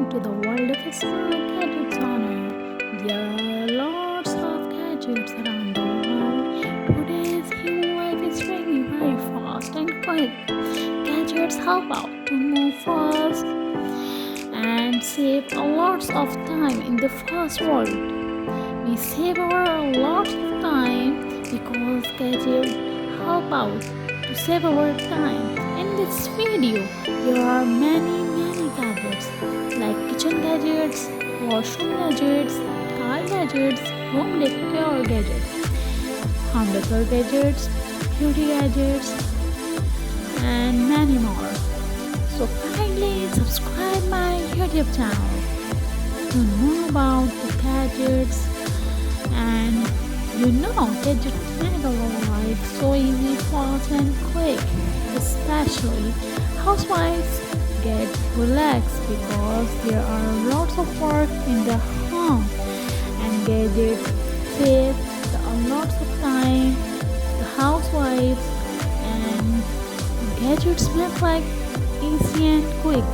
welcome to the world of smart gadgets on air. There are lots of gadgets around the world. Today's human life is changing very fast and quick. Gadgets help out to move fast and save a lots of time in the fast world. We save our lots of time because gadgets help out to save our time. In this video, there are many gadgets like kitchen gadgets, washroom gadgets, car gadgets, home decor gadgets, home decor gadgets, beauty gadgets, and many more. So kindly subscribe my YouTube channel to know about the gadgets, and gadgets make our life so easy, fast and quick. Especially housewives get relaxed because there are lots of work in the home, and gadgets save lots of time the housewives, and gadgets make life easy and quick.